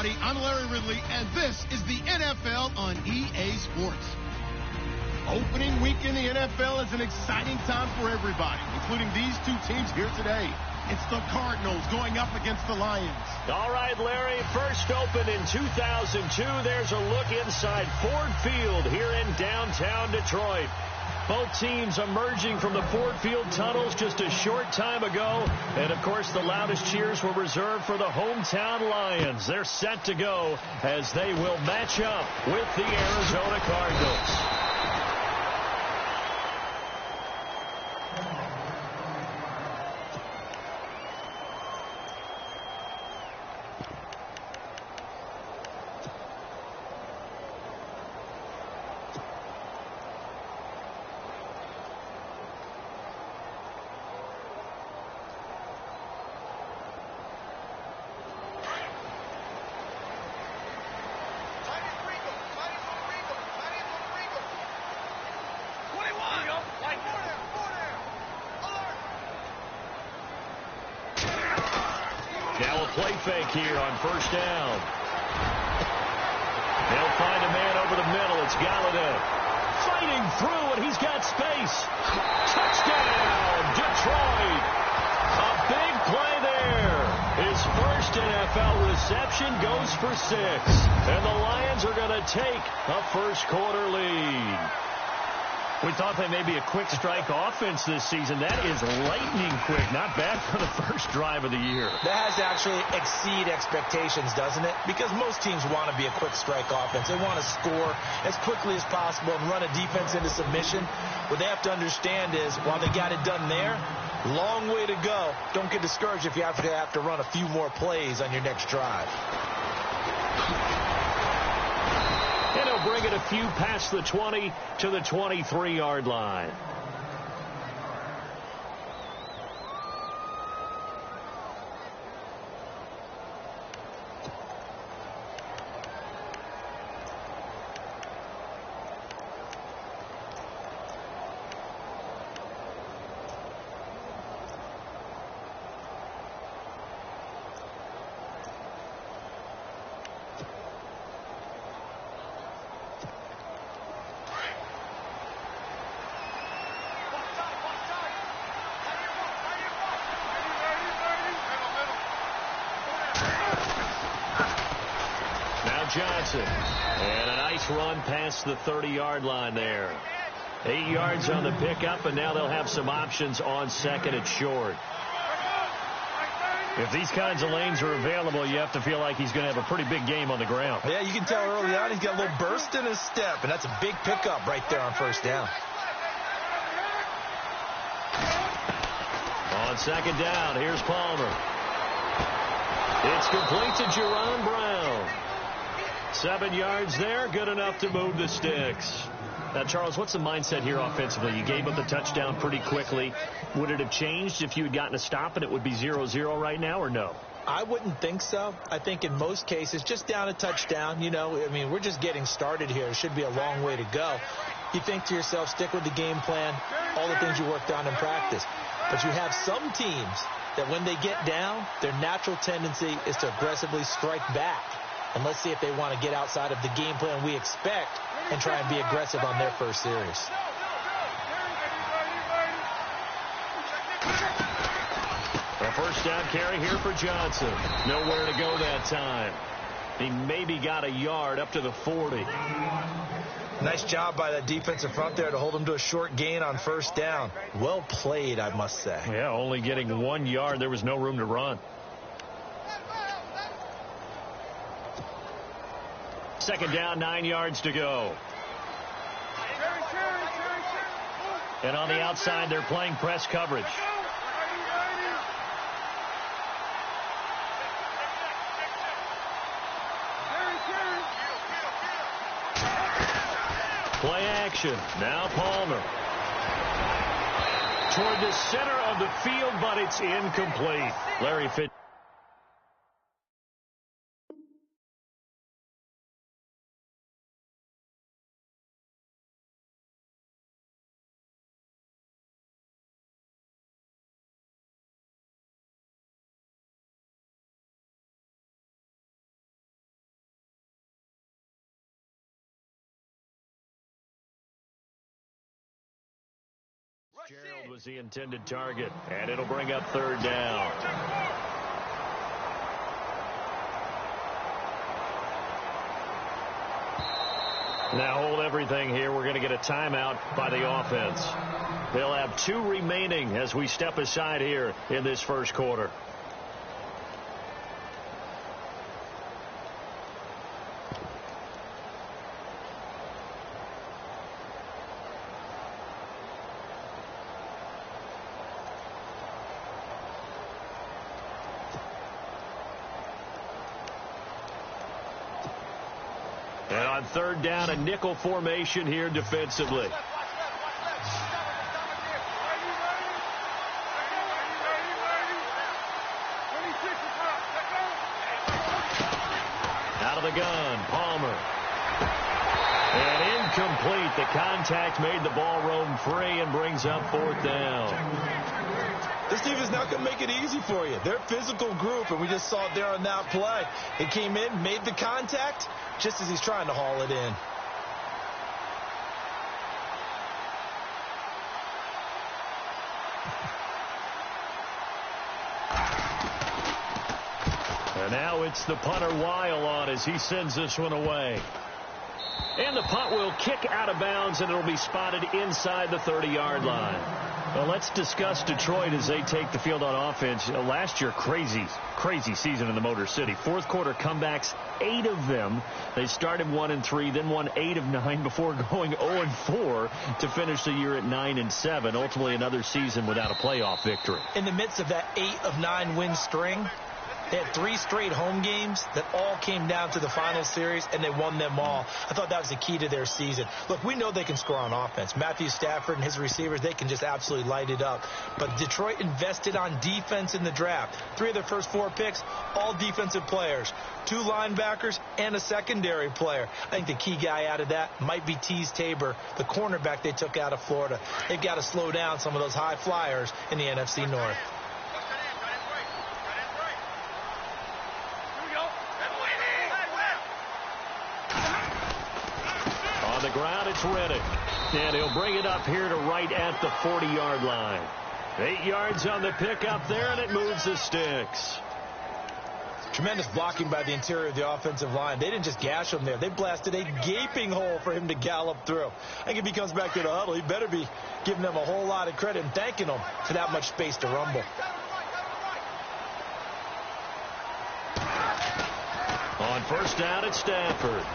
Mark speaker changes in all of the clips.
Speaker 1: everybody. I'm Larry Ridley, and this is the NFL on EA Sports. Opening week in the NFL is an exciting time for everybody, including these two teams here today. It's the Cardinals going up against the Lions.
Speaker 2: All right, Larry, first opened in 2002. There's a look inside Ford Field here in downtown Detroit. Both teams emerging from the Ford Field tunnels just a short time ago. And, of course, the loudest cheers were reserved for the hometown Lions. They're set to go as they will match up with the Arizona Cardinals. Now a play fake here on first down. They'll find a man over the middle. It's Galladay. Fighting through, and he's got space. Touchdown, Detroit. A big play there. His first NFL reception goes for 6. And the Lions are going to take a first-quarter lead. We thought they may be a quick strike offense this season. That is lightning quick. Not bad for the first drive of the year.
Speaker 3: That has to actually exceed expectations, doesn't it? Because most teams want to be a quick strike offense. They want to score as quickly as possible and run a defense into submission. What they have to understand is, while they got it done there, long way to go. Don't get discouraged if you have to run a few more plays on your next drive.
Speaker 2: And he'll bring it a few past the 20 to the 23-yard line. Johnson. And a nice run past the 30-yard line there. 8 yards on the pickup, and now they'll have some options on second and short. If these kinds of lanes are available, you have to feel like he's going to have a pretty big game on the ground.
Speaker 3: Yeah, you can tell early on he's got a little burst in his step, and that's a big pickup right there on first down.
Speaker 2: On second down, here's Palmer. It's complete to Jerron Brown. 7 yards there, good enough to move the sticks. Now, Charles, what's the mindset here offensively? You gave up the touchdown pretty quickly. Would it have changed if you had gotten a stop and it would be 0-0 right now, or no?
Speaker 3: I wouldn't think so. I think in most cases, just down a touchdown, I mean, we're just getting started here. It should be a long way to go. You think to yourself, stick with the game plan, all the things you worked on in practice. But you have some teams that when they get down, their natural tendency is to aggressively strike back. And let's see if they want to get outside of the game plan we expect and try and be aggressive on their first series.
Speaker 2: A first down carry here for Johnson. Nowhere to go that time. He maybe got a yard up to the 40.
Speaker 3: Nice job by that defensive front there to hold him to a short gain on first down. Well played, I must say.
Speaker 2: Yeah, only getting 1 yard. There was no room to run. Second down, 9 yards to go. And on the outside, they're playing press coverage. Play action. Now Palmer. Toward the center of the field, but it's incomplete. Larry Fitz. Gerald was the intended target, and it'll bring up third down. Now hold everything here. We're going to get a timeout by the offense. They'll have 2 remaining as we step aside here in this first quarter. And on third down, a nickel formation here defensively. Out of the gun, Palmer. And incomplete. The contact made the ball roam free and brings up fourth down.
Speaker 3: This team is not going to make it easy for you. They're a physical group, and we just saw it there on that play. It came in, made the contact, just as he's trying to haul it in.
Speaker 2: And now it's the punter Weil on as he sends this one away. And the punt will kick out of bounds, and it'll be spotted inside the 30-yard line. Well, let's discuss Detroit as they take the field on offense. Last year, crazy season in the Motor City. Fourth quarter comebacks, 8 of them. They started 1-3, then won 8 of 9 before going 0-4 to finish the year at 9-7. Ultimately, another season without a playoff victory.
Speaker 3: In the midst of that 8 of 9 win string, they had 3 straight home games that all came down to the final series, and they won them all. I thought that was the key to their season. Look, we know they can score on offense. Matthew Stafford and his receivers, they can just absolutely light it up. But Detroit invested on defense in the draft. 3 of their first 4 picks, all defensive players. 2 linebackers and a secondary player. I think the key guy out of that might be Teez Tabor, the cornerback they took out of Florida. They've got to slow down some of those high flyers in the NFC North.
Speaker 2: The ground, it's Reddick. And he'll bring it up here to right at the 40-yard line. 8 yards on the pickup there, and it moves the sticks.
Speaker 3: Tremendous blocking by the interior of the offensive line. They didn't just gash him there. They blasted a gaping hole for him to gallop through. I think if he comes back to the huddle, he better be giving them a whole lot of credit and thanking them for that much space to rumble.
Speaker 2: On first down, it's Stafford.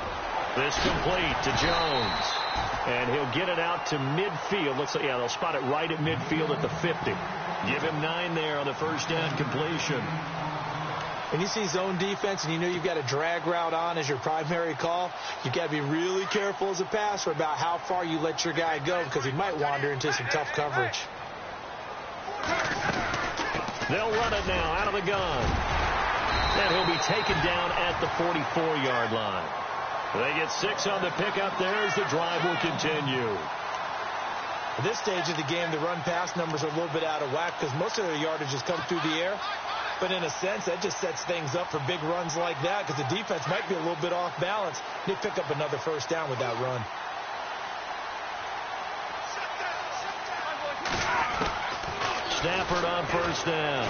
Speaker 2: This complete to Jones. And he'll get it out to midfield. Looks like, they'll spot it right at midfield at the 50. Give him 9 there on the first down completion.
Speaker 3: When you see zone defense and you know you've got a drag route on as your primary call, you've got to be really careful as a passer about how far you let your guy go because he might wander into some tough coverage.
Speaker 2: They'll run it now out of the gun. And he'll be taken down at the 44-yard line. They get 6 on the pickup there as the drive will continue.
Speaker 3: At this stage of the game, the run-pass numbers are a little bit out of whack because most of their yardage has come through the air. But in a sense, that just sets things up for big runs like that because the defense might be a little bit off balance. They pick up another first down with that run.
Speaker 2: Stafford on first down.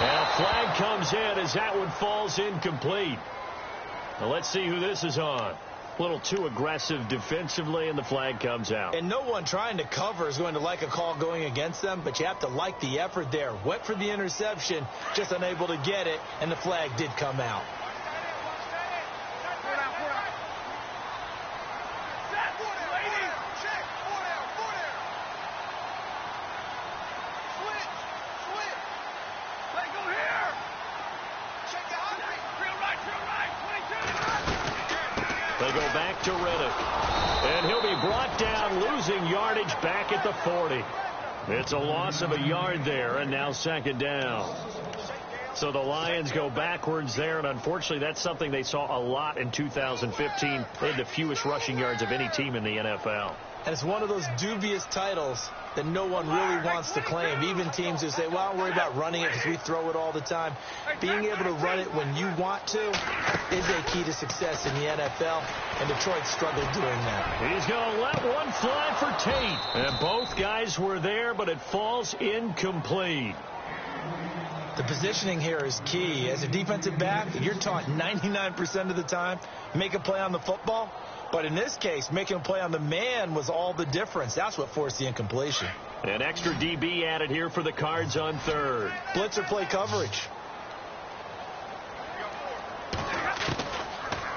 Speaker 2: And a flag comes in as that one falls incomplete. Now let's see who this is on. A little too aggressive defensively, and the flag comes out.
Speaker 3: And no one trying to cover is going to like a call going against them, but you have to like the effort there. Went for the interception, just unable to get it, and the flag did come out.
Speaker 2: They go back to Reddick. And he'll be brought down, losing yardage back at the 40. It's a loss of a yard there, and now second down. So the Lions go backwards there, and unfortunately that's something they saw a lot in 2015. They had the fewest rushing yards of any team in the NFL.
Speaker 3: And it's one of those dubious titles that no one really wants to claim. Even teams who say, well, I'll worry about running it because we throw it all the time. Being able to run it when you want to is a key to success in the NFL, and Detroit struggled doing that.
Speaker 2: He's going to let one fly for Tate. And both guys were there, but it falls incomplete.
Speaker 3: The positioning here is key. As a defensive back, you're taught 99% of the time, make a play on the football. But in this case, making a play on the man was all the difference. That's what forced the incompletion.
Speaker 2: An extra DB added here for the Cards on third.
Speaker 3: Blitzer play coverage.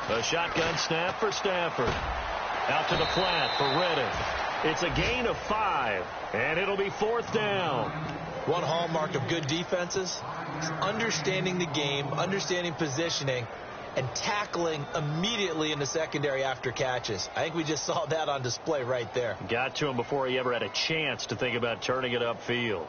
Speaker 2: A shotgun snap for Stafford. Out to the flat for Reddick. It's a gain of 5, and it'll be 4th down.
Speaker 3: One hallmark of good defenses is understanding the game, understanding positioning, and tackling immediately in the secondary after catches. I think we just saw that on display right there.
Speaker 2: Got to him before he ever had a chance to think about turning it upfield.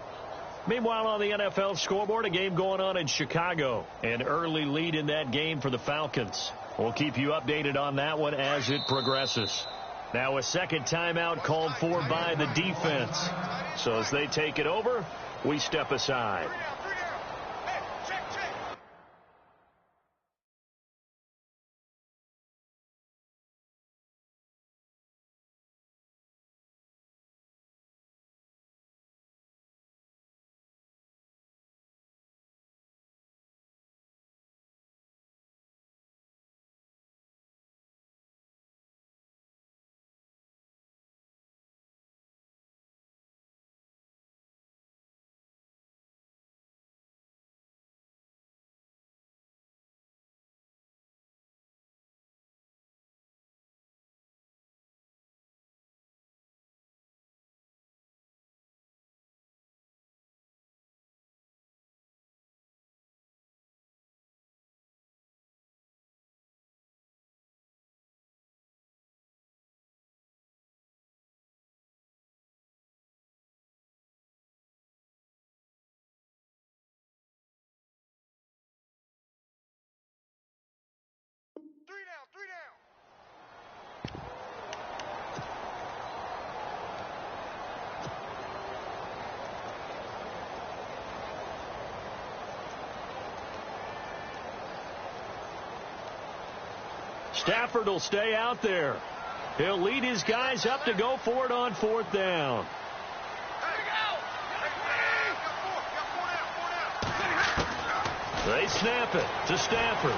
Speaker 2: Meanwhile, on the NFL scoreboard, a game going on in Chicago. An early lead in that game for the Falcons. We'll keep you updated on that one as it progresses. Now a second timeout called for by the defense. So as they take it over, we step aside.
Speaker 1: Three down.
Speaker 2: Stafford will stay out there. He'll lead his guys up to go for it on 4th down. They snap it to Stafford.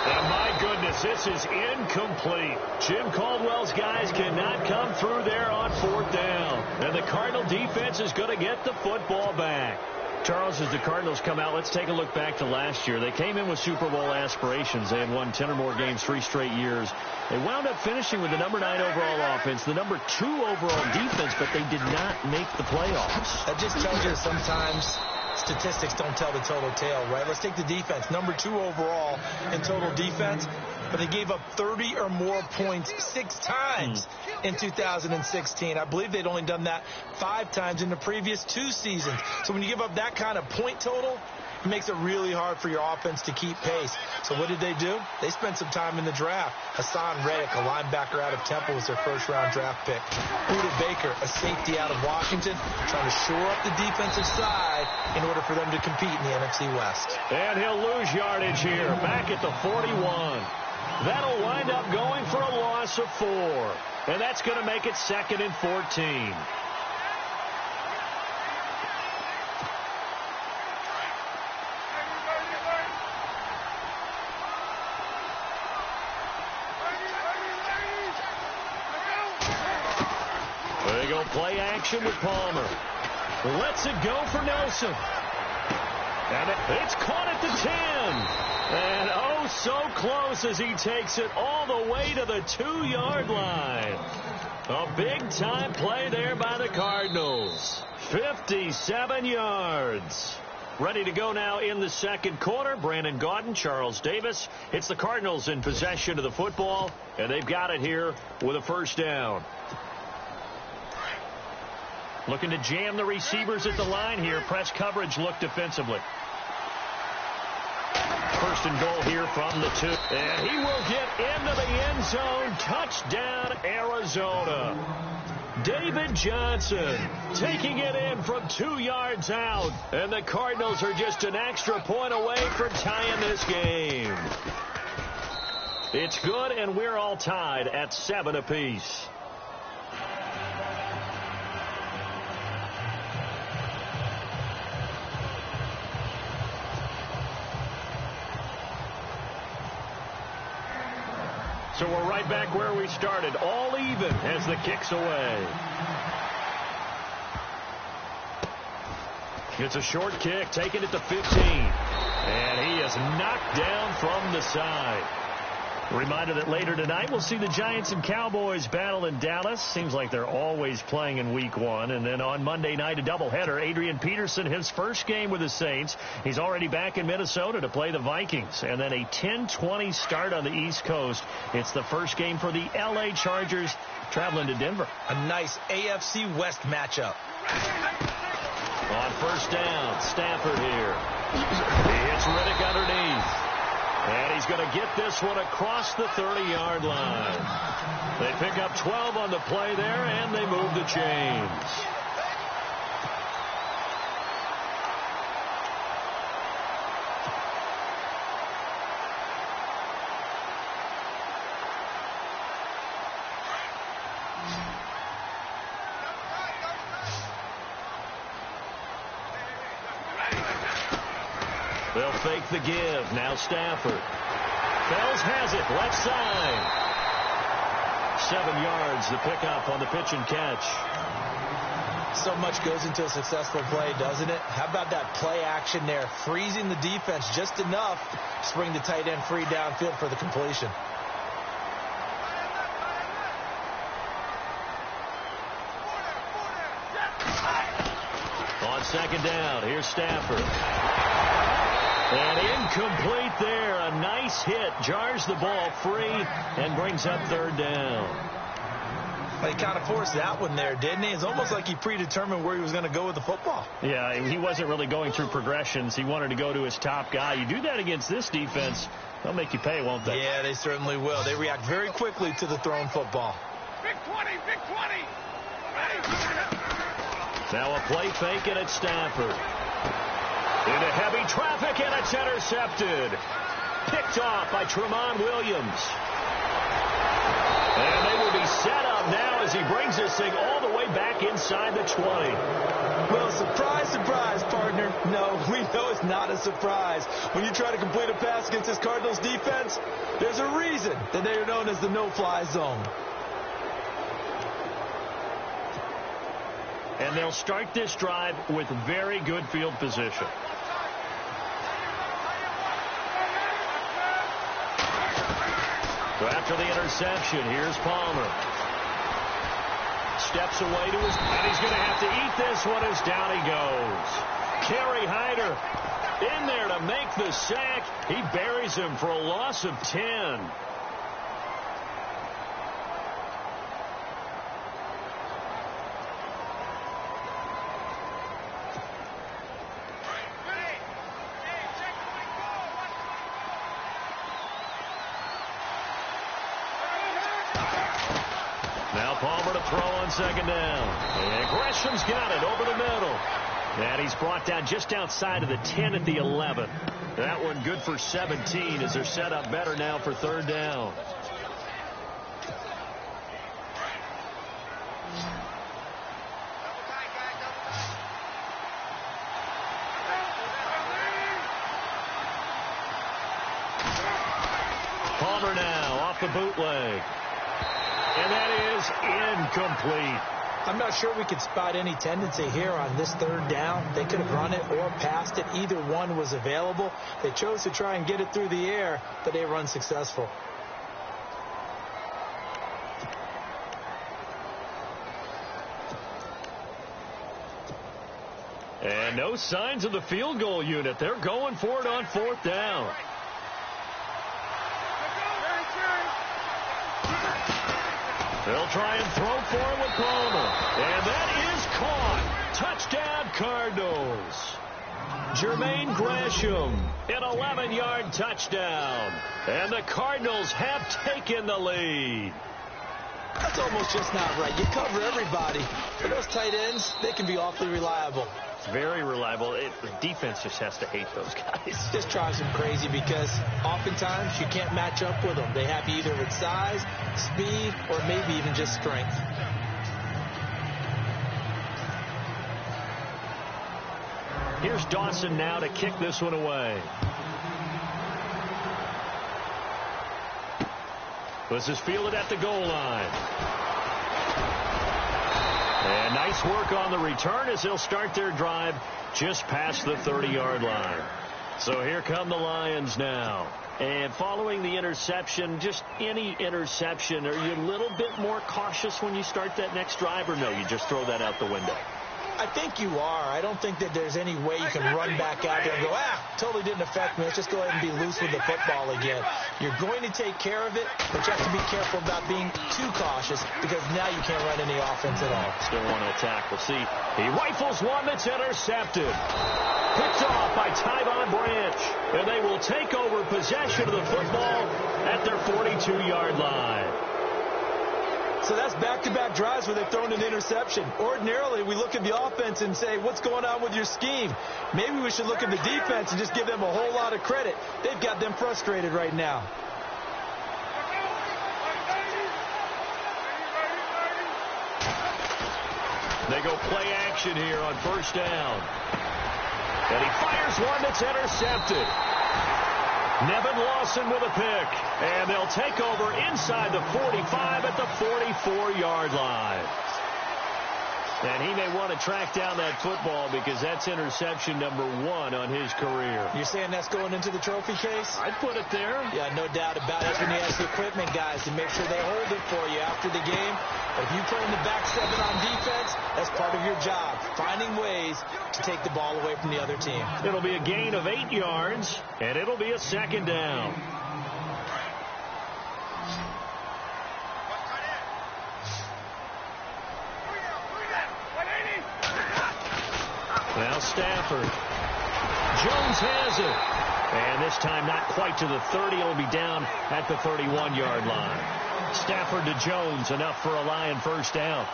Speaker 2: And my goodness, this is incomplete. Jim Caldwell's guys cannot come through there on 4th down. And the Cardinal defense is going to get the football back. Charles, as the Cardinals come out, let's take a look back to last year. They came in with Super Bowl aspirations. They had won 10 or more games 3 straight years. They wound up finishing with the number 9 overall offense, the number 2 overall defense, but they did not make the playoffs.
Speaker 3: That just tells you sometimes statistics don't tell the total tale, right? Let's take the defense. Number 2 overall in total defense, but they gave up 30 or more points 6 times in 2016. I believe they'd only done that 5 times in the previous 2 seasons. So when you give up that kind of point total, it makes it really hard for your offense to keep pace. So what did they do? They spent some time in the draft. Hassan Reddick, a linebacker out of Temple, was their first-round draft pick. Budda Baker, a safety out of Washington, trying to shore up the defensive side in order for them to compete in the NFC West.
Speaker 2: And he'll lose yardage here, back at the 41. That'll wind up going for a loss of 4. And that's going to make it 2nd and 14. They go play action with Palmer. Lets it go for Nelson. And it's caught at the 10. And oh, so close as he takes it all the way to the 2-yard line. A big-time play there by the Cardinals. 57 yards. Ready to go now in the second quarter. Brandon Gaudin, Charles Davis. It's the Cardinals in possession of the football, and they've got it here with a first down. Looking to jam the receivers at the line here. Press coverage look defensively. and goal here from the 2. And he will get into the end zone. Touchdown, Arizona. David Johnson taking it in from 2 yards out. And the Cardinals are just an extra point away from tying this game. It's good, and we're all tied at 7 apiece. So we're right back where we started, all even as the kick's away. It's a short kick, taking it to 15. And he is knocked down from the side. A reminder that later tonight we'll see the Giants and Cowboys battle in Dallas. Seems like they're always playing in week 1. And then on Monday night, a doubleheader. Adrian Peterson, his first game with the Saints. He's already back in Minnesota to play the Vikings. And then a 10:20 start on the East Coast. It's the first game for the L.A. Chargers traveling to Denver.
Speaker 3: A nice AFC West matchup.
Speaker 2: On first down, Stafford here. He hits Riddick underneath. And he's going to get this one across the 30-yard line. They pick up 12 on the play there, and they move the chains. They'll fake the give. Now Stafford. Fells has it. Left side. 7 yards, the pickup on the pitch and catch.
Speaker 3: So much goes into a successful play, doesn't it? How about that play action there? Freezing the defense just enough to spring the tight end free downfield for the completion.
Speaker 2: On second down, here's Stafford. And incomplete there. A nice hit. Jars the ball free and brings up third down.
Speaker 3: Well, he kind of forced that one there, didn't he? It's almost like he predetermined where he was going to go with the football.
Speaker 2: Yeah, he wasn't really going through progressions. He wanted to go to his top guy. You do that against this defense, they'll make you pay, won't they?
Speaker 3: Yeah, they certainly will. They react very quickly to the thrown football.
Speaker 4: Big 20, big 20.
Speaker 2: Now a play fake, and it's Stafford. Into heavy traffic, and it's intercepted. Picked off by Tremont Williams. And they will be set up now as he brings this thing all the way back inside the 20.
Speaker 3: Well, surprise, surprise, partner. No, we know it's not a surprise. When you try to complete a pass against this Cardinals defense, there's a reason that they are known as the no-fly zone.
Speaker 2: And they'll start this drive with very good field position. So after the interception, here's Palmer. Steps away to his, and he's going to have to eat this one as down he goes. Kerry Hyder in there to make the sack. He buries him for a loss of 10. Now Palmer to throw on second down. And Gresham's got it over the middle. And he's brought down just outside of the 10 at the 11. That one good for 17 as they're set up better now for third down. Palmer now off the bootleg. And that is incomplete.
Speaker 3: I'm not sure we could spot any tendency here on this third down. They could have run it or passed it. Either one was available. They chose to try and get it through the air, but they run successful.
Speaker 2: And no signs of the field goal unit. They're going for it on fourth down. They'll try and throw for it with Palmer. And that is caught. Touchdown, Cardinals. Jermaine Gresham, an 11-yard touchdown. And the Cardinals have taken the lead.
Speaker 3: That's almost just not right. You cover everybody. For those tight ends, they can be awfully reliable.
Speaker 2: It's very reliable. The defense just has to hate those guys.
Speaker 3: Just drives them crazy because oftentimes you can't match up with them. They have you either with size, speed, or maybe even just strength.
Speaker 2: Here's Dawson now to kick this one away. This is fielded at the goal line. And nice work on the return as they'll start their drive just past the 30-yard line. So here come the Lions now. And following the interception, just any interception, are you a little bit more cautious when you start that next drive, or no, you just throw that out the window?
Speaker 3: I think you are. I don't think that there's any way you can run back out there and go, totally didn't affect me. Let's just go ahead and be loose with the football again. You're going to take care of it, but you have to be careful about being too cautious because now you can't run any offense at all.
Speaker 2: Still want to attack. We'll see. He rifles one that's intercepted. Picked off by Tyvon Branch. And they will take over possession of the football at their 42-yard line.
Speaker 3: So that's back-to-back drives where they've thrown an interception. Ordinarily, we look at the offense and say, what's going on with your scheme? Maybe we should look at the defense and just give them a whole lot of credit. They've got them frustrated right now.
Speaker 2: They go play action here on first down. And he fires one that's intercepted. Nevin Lawson with a pick. And they'll take over inside the 45 at the 44-yard line. And he may want to track down that football because that's interception number 1 on his career.
Speaker 3: You're saying that's going into the trophy case?
Speaker 2: I'd put it there.
Speaker 3: Yeah, no doubt about it. That's when you ask the equipment guys to make sure they hold it for you after the game. But if you play in the back 7 on defense, that's part of your job, finding ways to take the ball away from the other team.
Speaker 2: It'll be a gain of 8 yards, and it'll be a second down. Now Stafford. Jones has it. And this time not quite to the 30. It'll be down at the 31-yard line. Stafford to Jones, enough for a Lion first down.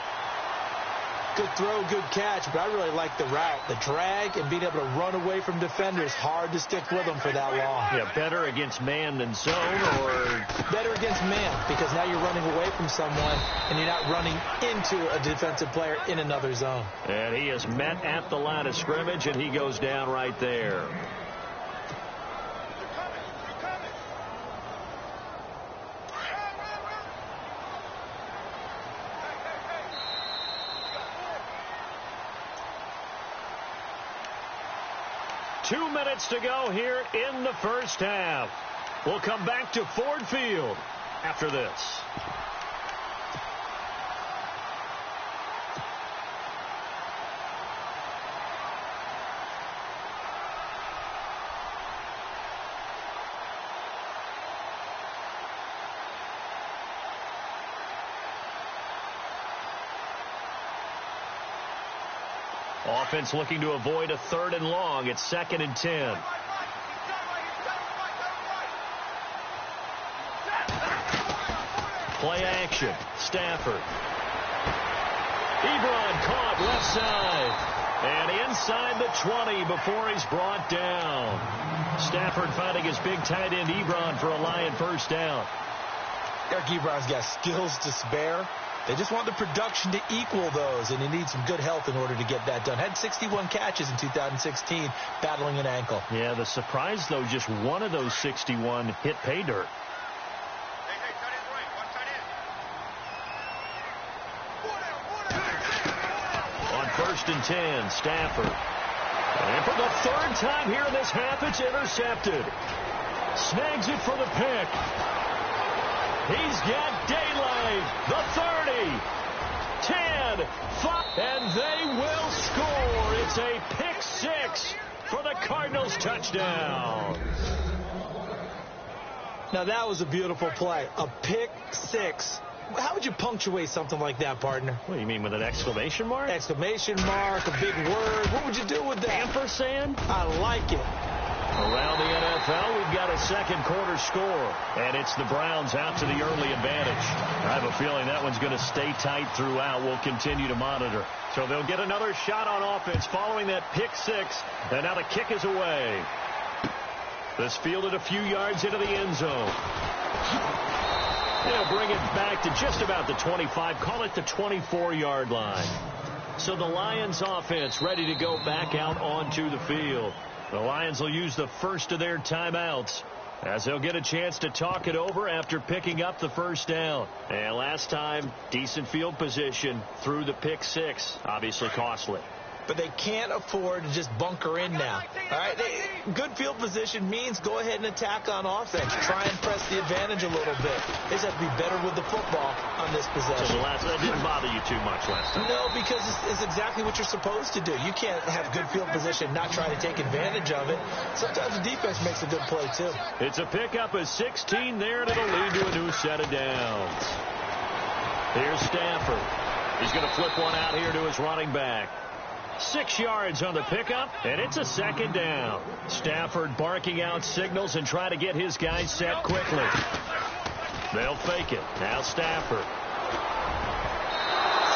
Speaker 3: Good throw, good catch, but I really like the route. The drag and being able to run away from defenders. Hard to stick with them for that long.
Speaker 2: Yeah, better against man than zone, or
Speaker 3: better against man, because now you're running away from someone and you're not running into a defensive player in another zone.
Speaker 2: And he is met at the line of scrimmage, and he goes down right there. Two minutes to go here in the first half. We'll come back to Ford Field after this. Offense looking to avoid a 3rd and long. It's 2nd and 10. Play action. Stafford. Ebron caught left side. And inside the 20 before he's brought down. Stafford finding his big tight end Ebron for a Lion first down.
Speaker 3: Eric Ebron's got skills to spare. They just want the production to equal those, and he needs some good health in order to get that done. Had 61 catches in 2016, battling an ankle.
Speaker 2: Yeah, the surprise, though, just one of those 61 hit pay dirt. On 1st and 10, Stafford. And for the 3rd time here in this half, it's intercepted. Snags it for the pick. He's got daylight. The 30, 10, 5, and they will score. It's a pick 6 for the Cardinals touchdown.
Speaker 3: Now that was a beautiful play. A pick 6 How would you punctuate something like that, partner?
Speaker 2: What do you mean, with an exclamation mark?
Speaker 3: Exclamation mark, a big word. What would you do with that?
Speaker 2: Ampersand?
Speaker 3: I like it.
Speaker 2: Around the NFL, we've got a second quarter score, and it's the Browns out to the early advantage. I have a feeling that one's going to stay tight throughout. We'll continue to monitor. So they'll get another shot on offense following that pick six, and now the kick is away. This fielded a few yards into the end zone. They'll bring it back to just about the 25, call it the 24-yard line. So the Lions offense ready to go back out onto the field. The Lions will use the first of their timeouts as they'll get a chance to talk it over after picking up the first down. And last time, decent field position through the pick six. Obviously costly.
Speaker 3: But they can't afford to just bunker in now. All right, good field position means go ahead and attack on offense. Try and press the advantage a little bit. They just have to be better with the football on this possession.
Speaker 2: So that didn't bother you too much last time?
Speaker 3: No, because it's exactly what you're supposed to do. You can't have good field position, not try to take advantage of it. Sometimes the defense makes a good play, too.
Speaker 2: It's a pickup of 16 there, and it'll lead to a new set of downs. Here's Stafford. He's going to flip one out here to his running back. 6 yards on the pickup, and it's a second down. Stafford barking out signals and trying to get his guys set quickly. They'll fake it. Now Stafford.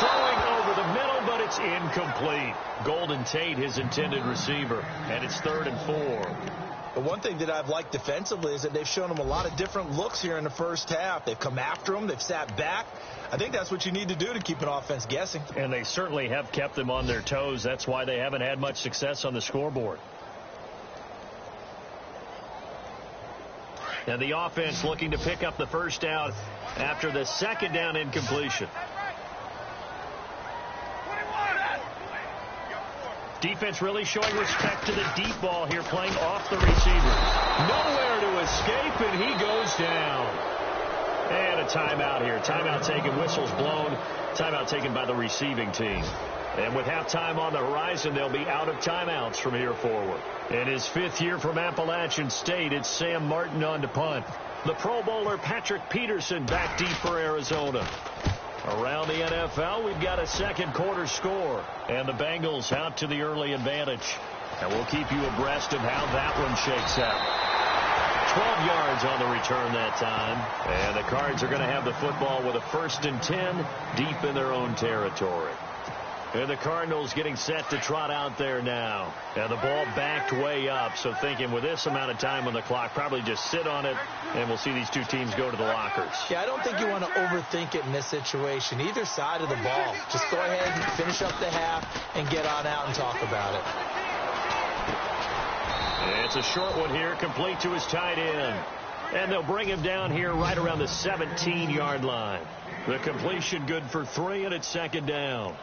Speaker 2: Throwing over the middle, but it's incomplete. Golden Tate, his intended receiver, and it's 3rd and 4.
Speaker 3: But one thing that I've liked defensively is that they've shown them a lot of different looks here in the first half. They've come after them. They've sat back. I think that's what you need to do to keep an offense guessing.
Speaker 2: And they certainly have kept them on their toes. That's why they haven't had much success on the scoreboard. And the offense looking to pick up the first down after the second down incompletion. Defense really showing respect to the deep ball here, playing off the receiver. Nowhere to escape, and he goes down. And a timeout here. Timeout taken, whistles blown. Timeout taken by the receiving team. And with halftime on the horizon, they'll be out of timeouts from here forward. In his 5th year from Appalachian State, it's Sam Martin on to punt. The Pro Bowler Patrick Peterson back deep for Arizona. Around the NFL, we've got a second quarter score. And the Bengals out to the early advantage. And we'll keep you abreast of how that one shakes out. 12 yards on the return that time. And the Cards are going to have the football with a 1st and 10 deep in their own territory. And the Cardinals getting set to trot out there now. And the ball backed way up. So thinking with this amount of time on the clock, probably just sit on it, and we'll see these two teams go to the lockers.
Speaker 3: Yeah, I don't think you want to overthink it in this situation. Either side of the ball. Just go ahead and finish up the half and get on out and talk about it.
Speaker 2: It's a short one here, complete to his tight end. And they'll bring him down here right around the 17-yard line. The completion good for 3, and it's second down.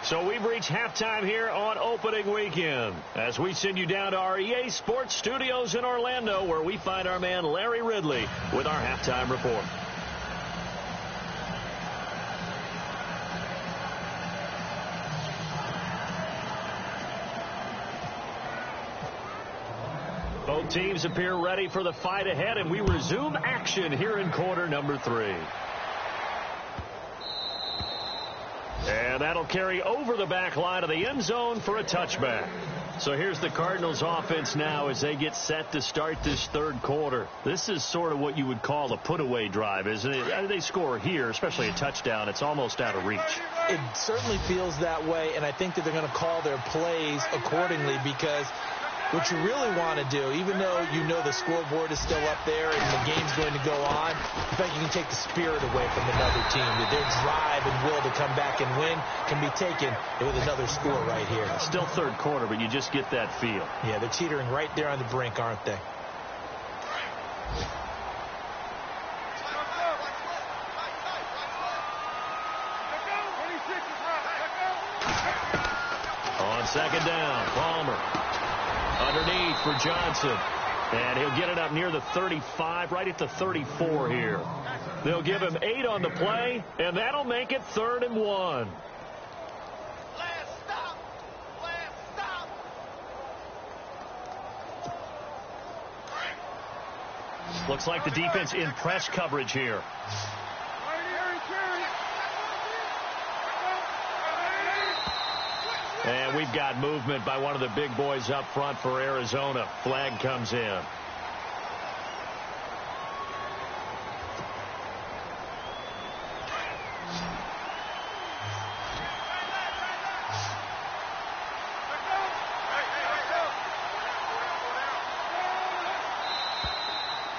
Speaker 2: So we've reached halftime here on opening weekend as we send you down to our EA Sports Studios in Orlando, where we find our man Larry Ridley with our halftime report. Both teams appear ready for the fight ahead, and we resume action here in quarter number 3. And that'll carry over the back line of the end zone for a touchback. So here's the Cardinals offense now as they get set to start this third quarter. This is sort of what you would call a put-away drive, isn't it? They score here, especially a touchdown. It's almost out of reach.
Speaker 3: It certainly feels that way, and I think that they're going to call their plays accordingly, because what you really want to do, even though you know the scoreboard is still up there and the game's going to go on, in fact, you can take the spirit away from another team. That their drive and will to come back and win can be taken with another score right here.
Speaker 2: Still third quarter, but you just get that feel.
Speaker 3: Yeah, they're teetering right there on the brink, aren't they?
Speaker 2: second down, Palmer. Underneath for Johnson. And he'll get it up near the 35, right at the 34 here. They'll give him 8 on the play, and that'll make it 3rd and 1. Looks like the defense in press coverage here. And we've got movement by one of the big boys up front for Arizona. Flag comes in.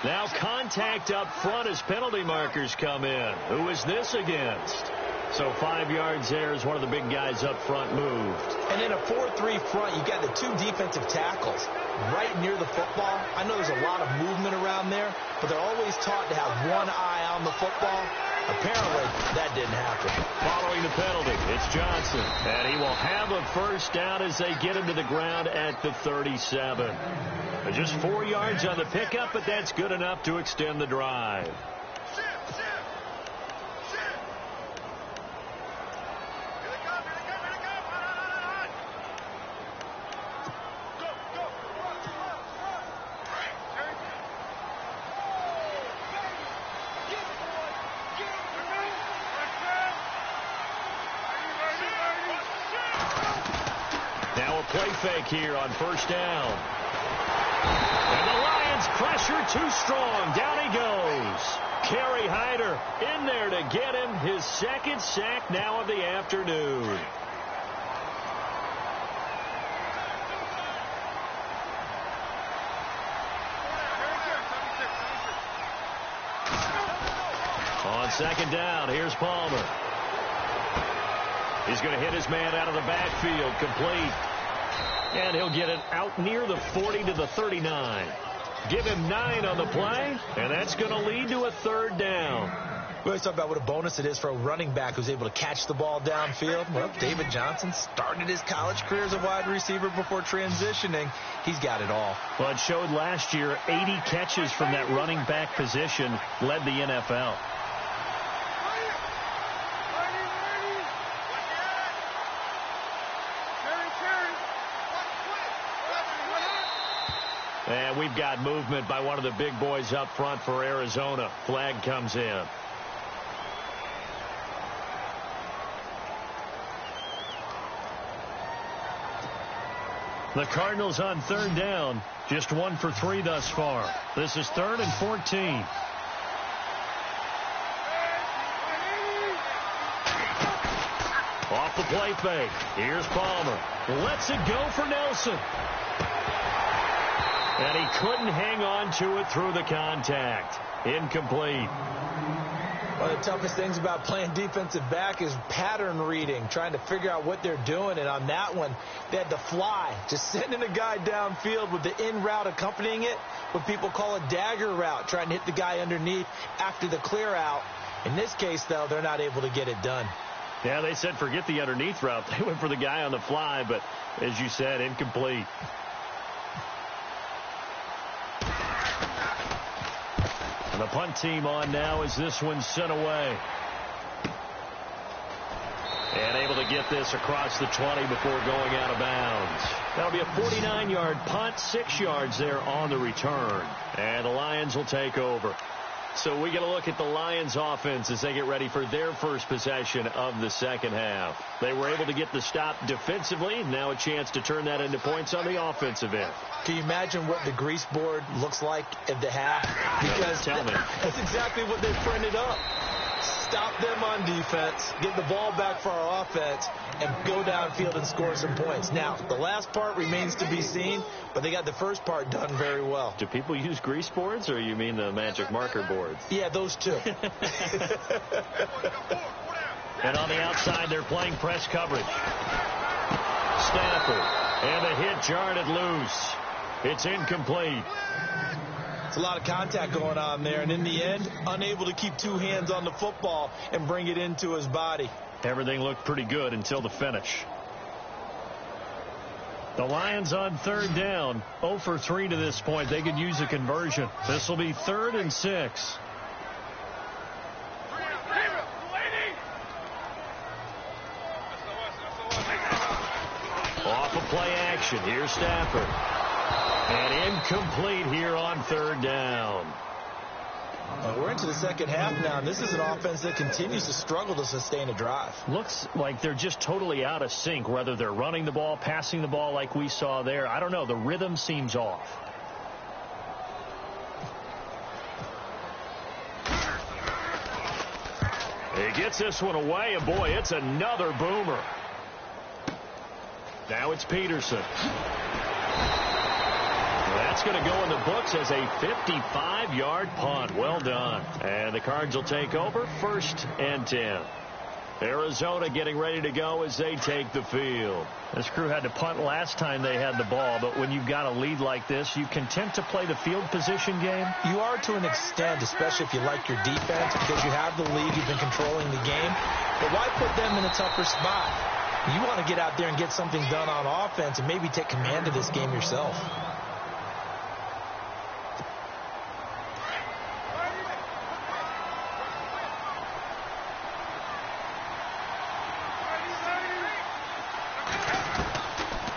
Speaker 2: Now contact up front as penalty markers come in. Who is this against? So 5 yards there as one of the big guys up front moved.
Speaker 3: And in a 4-3 front, you've got the 2 defensive tackles right near the football. I know there's a lot of movement around there, but they're always taught to have one eye on the football. Apparently, that didn't happen.
Speaker 2: Following the penalty, it's Johnson. And he will have a first down as they get him to the ground at the 37. Just 4 yards on the pickup, but that's good enough to extend the drive. Now a play fake here on first down. And the Lions pressure too strong. Down he goes. Kerry Hyder in there to get him his 2nd sack now of the afternoon. On 2nd down, here's Palmer. He's going to hit his man out of the backfield, complete. And he'll get it out near the 40 to the 39. Give him 9 on the play, and that's going to lead to a 3rd down.
Speaker 3: We always talk about what a bonus it is for a running back who's able to catch the ball downfield. Well, David Johnson started his college career as a wide receiver before transitioning. He's got it all.
Speaker 2: Well, it showed last year 80 catches from that running back position led the NFL. And we've got movement by one of the big boys up front for Arizona. Flag comes in. The Cardinals on 3rd down. Just 1 for 3 thus far. This is 3rd and 14. Off the play fake. Here's Palmer. Lets it go for Nelson. And he couldn't hang on to it through the contact. Incomplete.
Speaker 3: One of the toughest things about playing defensive back is pattern reading, trying to figure out what they're doing. And on that one, they had to fly, just sending a guy downfield with the in route accompanying it, what people call a dagger route, trying to hit the guy underneath after the clear out. In this case, though, they're not able to get it done.
Speaker 2: Yeah, they said forget the underneath route. They went for the guy on the fly, but as you said, incomplete. And the punt team on now as this one's sent away. And able to get this across the 20 before going out of bounds. That'll be a 49-yard punt, 6 yards there on the return. And the Lions will take over. So we get a look at the Lions offense as they get ready for their first possession of the second half. They were able to get the stop defensively. Now a chance to turn that into points on the offensive end.
Speaker 3: Can you imagine what the grease board looks like at the half? Because that's exactly what they printed up. Stop them on defense, get the ball back for our offense, and go downfield and score some points. Now, the last part remains to be seen, but they got the first part done very well.
Speaker 2: Do people use grease boards, or you mean the magic marker boards?
Speaker 3: Yeah, those two.
Speaker 2: And on the outside, they're playing press coverage. Stafford, and the hit jarred it loose. It's incomplete.
Speaker 3: It's a lot of contact going on there, and in the end, unable to keep two hands on the football and bring it into his body.
Speaker 2: Everything looked pretty good until the finish. The Lions on third down, 0 for 3 to this point. They could use a conversion. This will be 3rd and 6. Off of play action. Here's Stafford. And incomplete here on third down.
Speaker 3: We're into the second half now. This is an offense that continues to struggle to sustain a drive.
Speaker 2: Looks like they're just totally out of sync, whether they're running the ball, passing the ball like we saw there. I don't know. The rhythm seems off. He gets this one away, and boy, it's another boomer. Now it's Peterson. That's going to go in the books as a 55-yard punt. Well done. And the Cards will take over, 1st and 10. Arizona getting ready to go as they take the field. This crew had to punt last time they had the ball, but when you've got a lead like this, you content to play the field position game?
Speaker 3: You are to an extent, especially if you like your defense, because you have the lead, you've been controlling the game. But why put them in a tougher spot? You want to get out there and get something done on offense and maybe take command of this game yourself.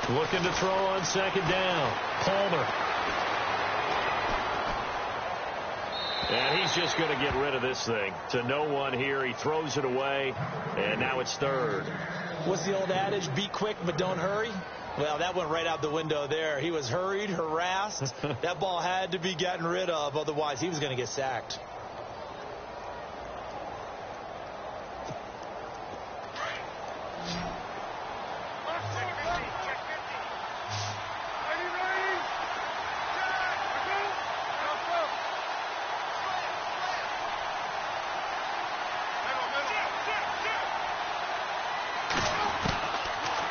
Speaker 2: Looking to throw on second down. Palmer. And he's just going to get rid of this thing. To no one here. He throws it away. And now it's 3rd.
Speaker 3: What's the old adage? Be quick, but don't hurry. Well, that went right out the window there. He was hurried, harassed. That ball had to be gotten rid of. Otherwise, he was going to get sacked.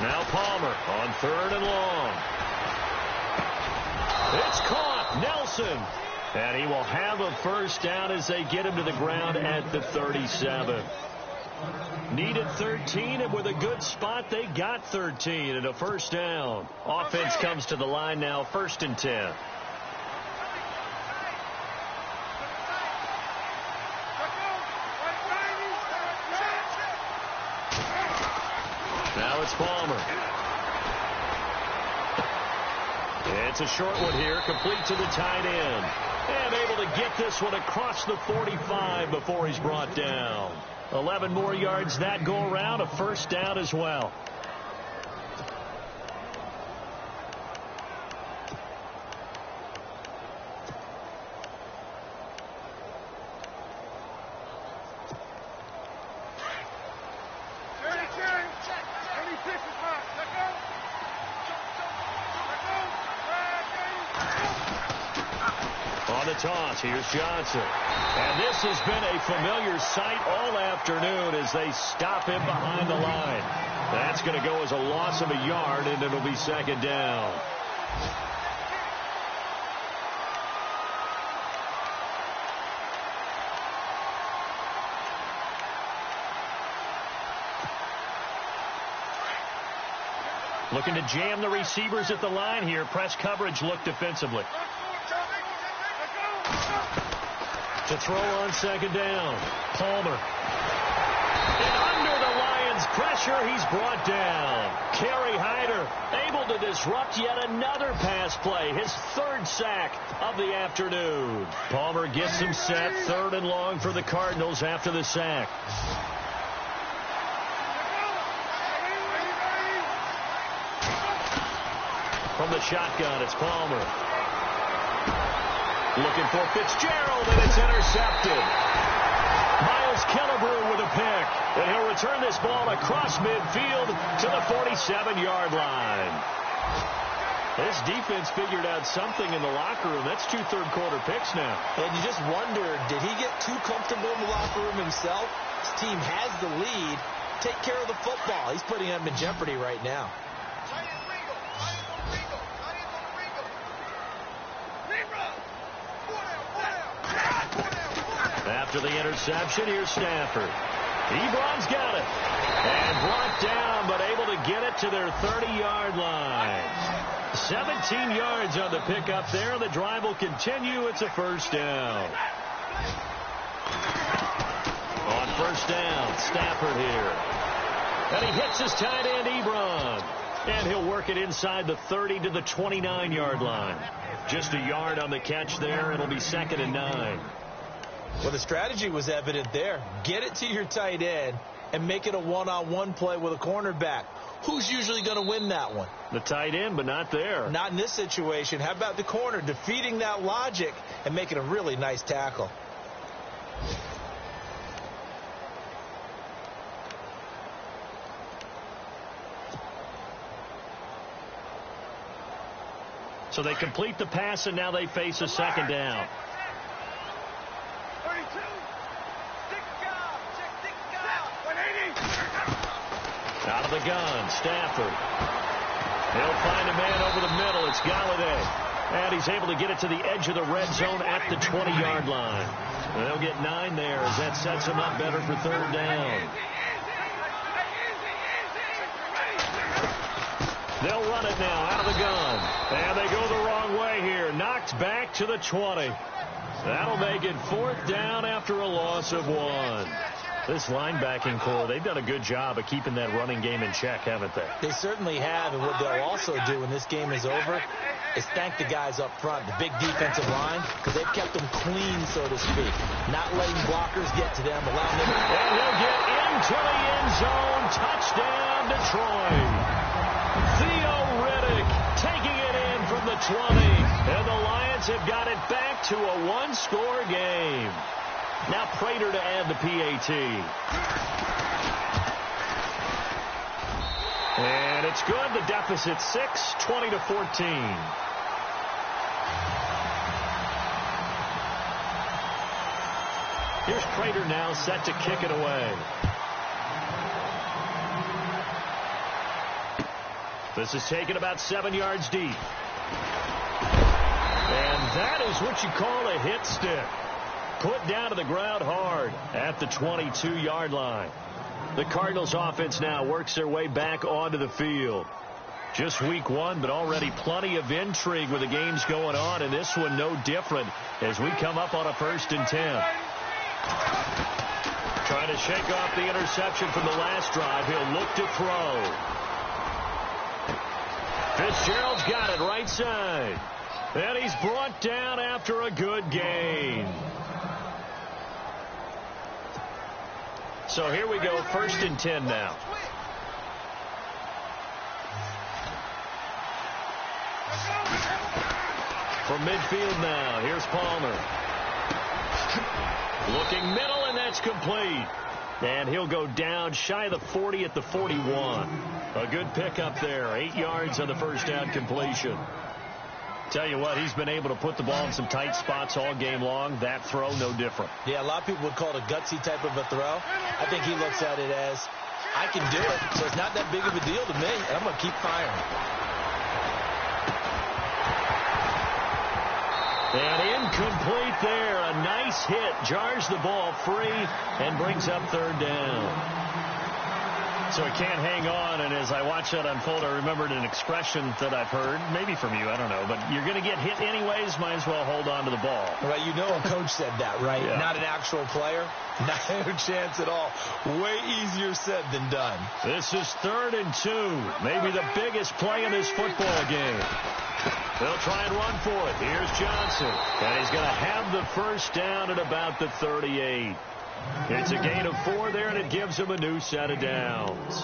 Speaker 2: Now Palmer on 3rd and long. It's caught. Nelson. And he will have a first down as they get him to the ground at the 37. Needed 13, and with a good spot, they got 13 and a first down. Offense comes to the line now, 1st and 10. Now it's Palmer. It's a short one here, complete to the tight end. And able to get this one across the 45 before he's brought down. 11 more yards that go around, a first down as well. On the toss, here's Johnson. And this has been a familiar sight all afternoon as they stop him behind the line. That's going to go as a loss of a yard, and it'll be second down. Looking to jam the receivers at the line here. Press coverage look defensively. To throw on second down. Palmer. And under the Lions' pressure, he's brought down. Kerry Hyder able to disrupt yet another pass play. His 3rd sack of the afternoon. Palmer gets him set. 3rd and long for the Cardinals after the sack. From the shotgun, it's Palmer. Looking for Fitzgerald, and it's intercepted. Miles Killebrew with a pick. And he'll return this ball across midfield to the 47-yard line. This defense figured out something in the locker room. That's 2 third-quarter picks now.
Speaker 3: And you just wonder, did he get too comfortable in the locker room himself? His team has the lead. Take care of the football. He's putting them in jeopardy right now. After the interception, here's Stafford. Ebron's got it.
Speaker 2: And brought down, but able to get it to their 30-yard line. 17 yards on the pickup there. The drive will continue. It's a first down. On first down, Stafford here. And he hits his tight end, Ebron. And he'll work it inside the 30 to the 29-yard line. Just a yard on the catch there. It'll be 2nd and 9.
Speaker 3: Well, the strategy was evident there. Get it to your tight end and make it a one-on-one play with a cornerback. Who's usually going to win that one?
Speaker 2: The tight end, but not there.
Speaker 3: Not in this situation. How about the corner defeating that logic and making a really nice tackle?
Speaker 2: So they complete the pass, and now they face a second down.
Speaker 4: 32.
Speaker 2: Out of the gun, Stafford. He'll find a man over the middle. It's Galladay. And he's able to get it to the edge of the red zone at the 20-yard line. And they'll get 9 there as that sets him up better for 3rd down. They'll run it now out of the gun. And they go the wrong way here. Knocked back to the 20. That'll make it 4th down after a loss of 1. This linebacking core, they've done a good job of keeping that running game in check, haven't they?
Speaker 3: They certainly have, and what they'll also do when this game is over is thank the guys up front, the big defensive line, because they've kept them clean, so to speak. Not letting blockers get to them, allowing them to...
Speaker 2: And he'll get into the end zone. Touchdown, Detroit. Theo Riddick taking it in from the 20. And the Lions have got it back to a 1-score game. Now Prater to add the PAT. And it's good. The deficit 6, 20-14. Here's Prater now set to kick it away. This is taken about 7 yards deep. And that is what you call a hit stick. Put down to the ground hard at the 22-yard line. The Cardinals offense now works their way back onto the field. Just week 1, but already plenty of intrigue with the games going on, and this one no different as we come up on a 1st and 10. Trying to shake off the interception from the last drive. He'll look to throw. Fitzgerald's got it right side. And he's brought down after a good gain. So here we go, 1st and 10 now. From midfield now, here's Palmer. Looking middle, and that's complete. And he'll go down shy of the 40 at the 41. A good pickup there, 8 yards on the first down completion. Tell you what, he's been able to put the ball in some tight spots all game long. That throw, no different.
Speaker 3: Yeah, a lot of people would call it a gutsy type of a throw. I think he looks at it as, I can do it, so it's not that big of a deal to me, and I'm going to keep firing.
Speaker 2: And incomplete there. A nice hit. Jars the ball free and brings up 3rd down. So he can't hang on, and as I watch that unfold, I remembered an expression that I've heard, maybe from you, I don't know, but you're going to get hit anyways, might as well hold on to the ball.
Speaker 3: Right, you know a coach said that, right?
Speaker 2: Yeah.
Speaker 3: Not an actual player. Not a chance at all. Way easier said than done.
Speaker 2: This is 3rd and 2, maybe the biggest play in this football game. They'll try and run for it. Here's Johnson, and he's going to have the first down at about the 38. It's a gain of 4 there, and it gives him a new set of downs.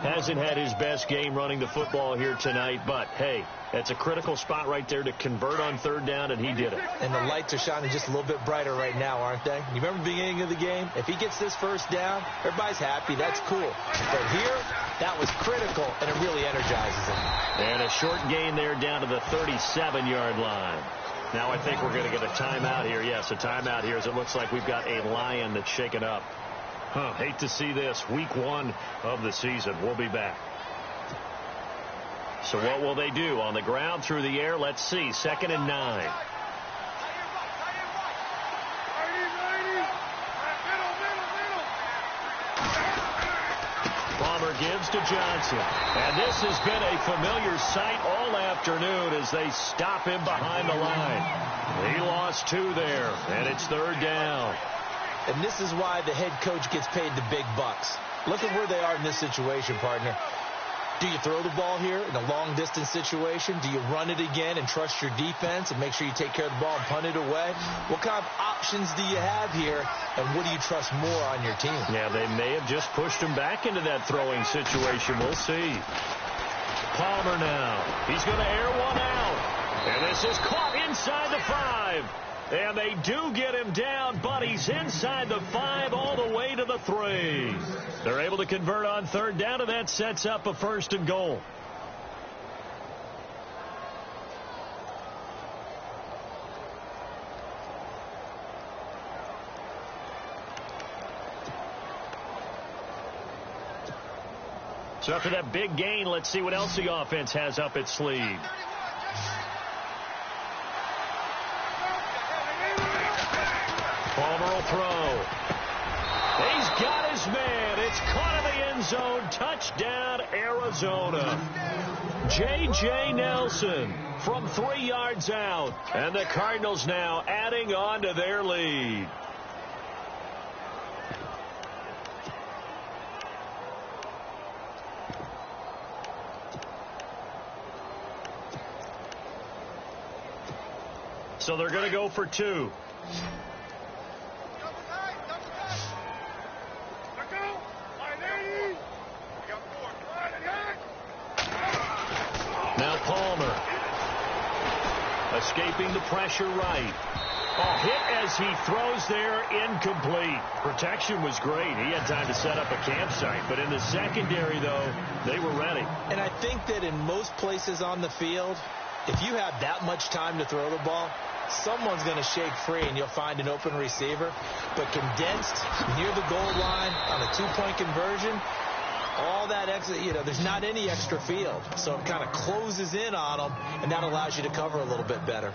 Speaker 2: Hasn't had his best game running the football here tonight, but, hey, that's a critical spot right there to convert on 3rd down, and he did it.
Speaker 3: And the lights are shining just a little bit brighter right now, aren't they? You remember the beginning of the game? If he gets this first down, everybody's happy. That's cool. But here, that was critical, and it really energizes him.
Speaker 2: And a short gain there down to the 37-yard line. Now I think we're going to get a timeout here. Yes, a timeout here as it looks like we've got a Lion that's shaken up. Hate to see this. Week 1 of the season. We'll be back. So what will they do? On the ground, through the air? Let's see. 2nd and 9. gives to Johnson. And this has been a familiar sight all afternoon as they stop him behind the line. He lost 2 there, and it's 3rd down.
Speaker 3: And this is why the head coach gets paid the big bucks. Look at where they are in this situation, partner. Do you throw the ball here in a long-distance situation? Do you run it again and trust your defense and make sure you take care of the ball and punt it away? What kind of options do you have here, and what do you trust more on your team?
Speaker 2: Yeah, they may have just pushed him back into that throwing situation. We'll see. Palmer now. He's going to air one out. And this is caught inside the 5. And they do get him down, but he's inside the 5 all the way to the 3. They're able to convert on 3rd down, and that sets up a 1st and goal. So after that big gain, let's see what else the offense has up its sleeve. Palmer will throw. He's got his man. It's caught in the end zone. Touchdown, Arizona. J.J. Nelson from 3 yards out. And the Cardinals now adding on to their lead. So they're going to go for 2. Now Palmer. Escaping the pressure right. Oh, hit as he throws there, incomplete. Protection was great. He had time to set up a campsite. But in the secondary, though, they were ready.
Speaker 3: And I think that in most places on the field, if you have that much time to throw the ball, someone's going to shake free and you'll find an open receiver. But condensed near the goal line on a 2-point conversion, all that extra, there's not any extra field. So it kind of closes in on them, and that allows you to cover a little bit better.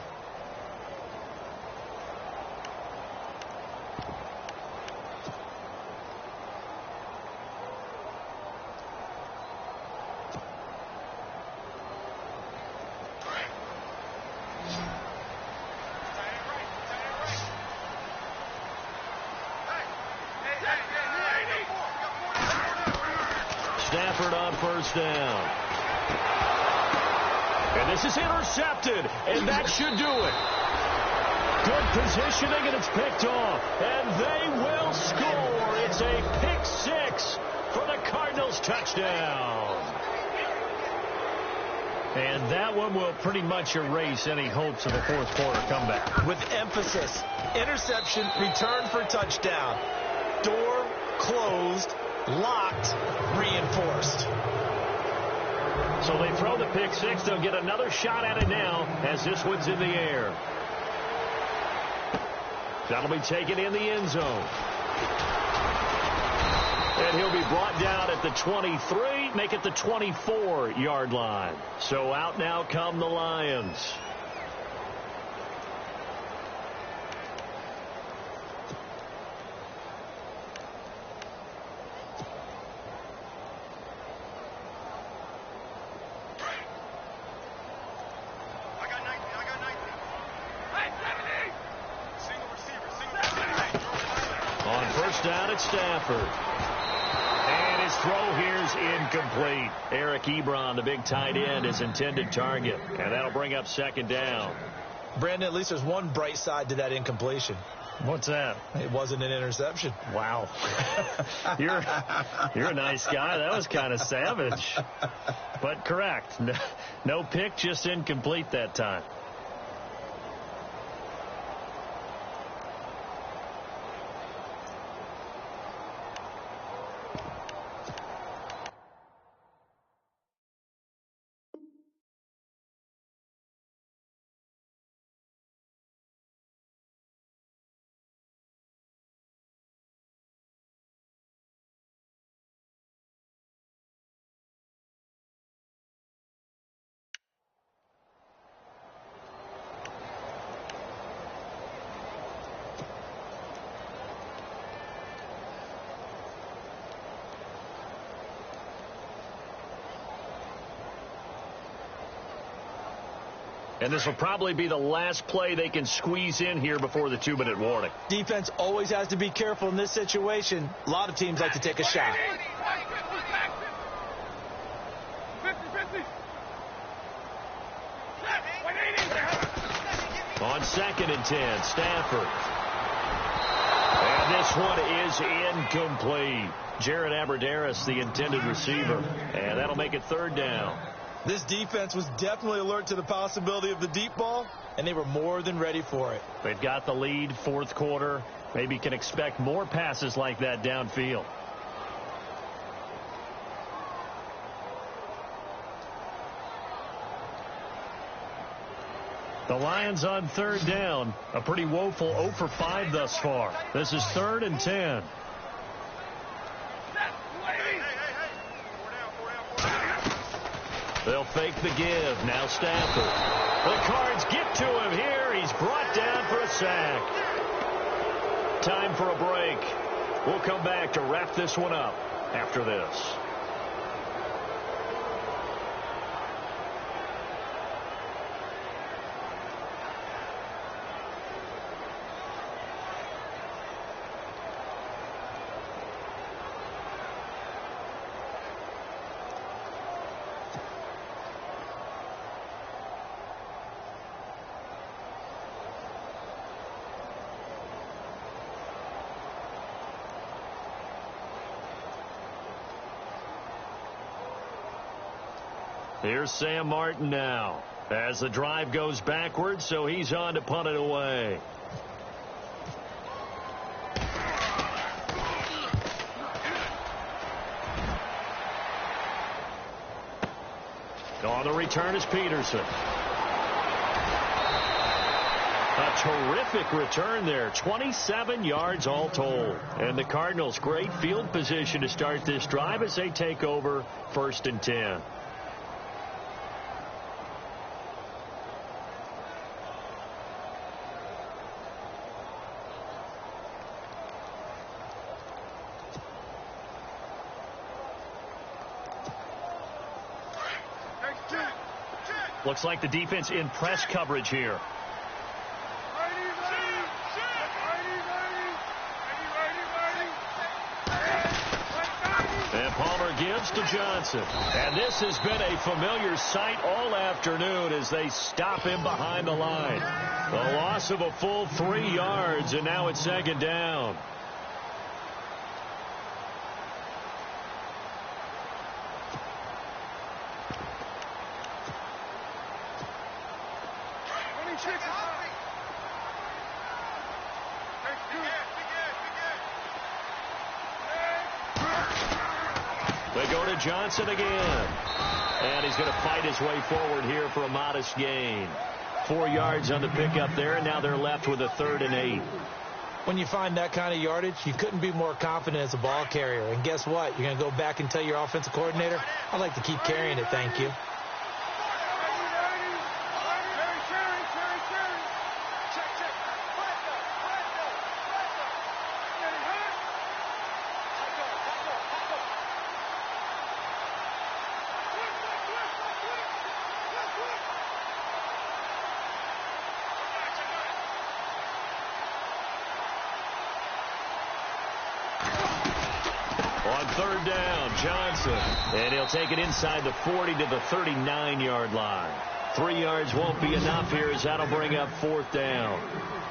Speaker 2: Stafford on 1st down. And this is intercepted, and that should do it. Good positioning, and it's picked off. And they will score. It's a pick 6 for the Cardinals touchdown. And that one will pretty much erase any hopes of a 4th quarter comeback.
Speaker 3: With emphasis, interception, return for touchdown. Door closed. Locked, reinforced.
Speaker 2: So they throw the pick 6. They'll get another shot at it now as this one's in the air. That'll be taken in the end zone. And he'll be brought down at the 23, make it the 24-yard line. So out now come the Lions. Down at Stafford. And his throw here's incomplete. Eric Ebron, the big tight end, his intended target. And that'll bring up 2nd down.
Speaker 3: Brandon, at least there's one bright side to that incompletion.
Speaker 2: What's that?
Speaker 3: It wasn't an interception.
Speaker 2: Wow. You're a nice guy. That was kind of savage. But correct. No pick, just incomplete that time. And this will probably be the last play they can squeeze in here before the 2-minute warning.
Speaker 3: Defense always has to be careful in this situation. A lot of teams like to take a shot.
Speaker 4: 50-50.
Speaker 2: On 2nd and 10, Stafford. And this one is incomplete. Jared Abbrederis, the intended receiver. And that'll make it 3rd down.
Speaker 3: This defense was definitely alert to the possibility of the deep ball, and they were more than ready for it.
Speaker 2: They've got the lead, 4th quarter. Maybe can expect more passes like that downfield. The Lions on 3rd down. A pretty woeful 0 for 5 thus far. This is 3rd and 10. They'll fake the give. Now Stafford. The Cards get to him here. He's brought down for a sack. Time for a break. We'll come back to wrap this one up after this. Here's Sam Martin now as the drive goes backwards, so he's on to punt it away. On the return is Peterson. A terrific return there. 27 yards all told. And the Cardinals, great field position to start this drive as they take over 1st and 10. Looks like the defense in press coverage here. And Palmer gives to Johnson. And this has been a familiar sight all afternoon as they stop him behind the line. The loss of a full 3 yards, and now it's 2nd down. They go to Johnson again. And he's going to fight his way forward here for a modest gain. 4 yards on the pickup there, and now they're left with a 3rd and 8.
Speaker 3: When you find that kind of yardage, you couldn't be more confident as a ball carrier. And guess what? You're going to go back and tell your offensive coordinator, I'd like to keep carrying it, thank you.
Speaker 2: On 3rd down, Johnson. And he'll take it inside the 40 to the 39-yard line. 3 yards won't be enough here as that'll bring up 4th down.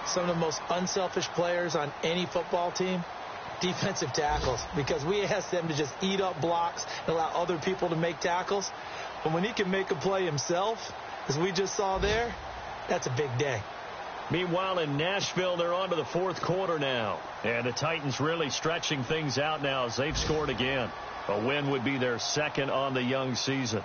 Speaker 3: Some of the most unselfish players on any football team, defensive tackles, because we ask them to just eat up blocks and allow other people to make tackles. But when he can make a play himself, as we just saw there, that's a big day.
Speaker 2: Meanwhile, in Nashville, they're on to the 4th quarter now. And the Titans really stretching things out now as they've scored again. A win would be their 2nd on the young season.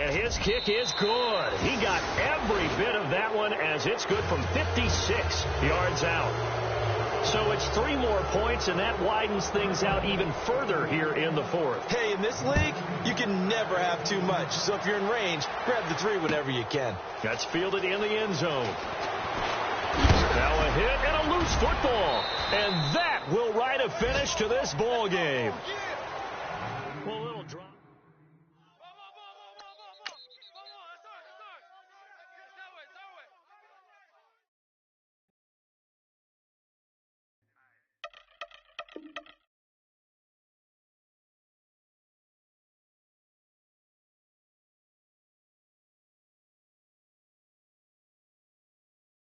Speaker 2: And his kick is good. He got every bit of that one as it's good from 56 yards out. So it's 3 more points, and that widens things out even further here in the fourth.
Speaker 3: Hey, in this league, you can never have too much. So if you're in range, grab the 3 whenever you can.
Speaker 2: That's fielded in the end zone. Now a hit and a loose football. And that will write a finish to this ball game.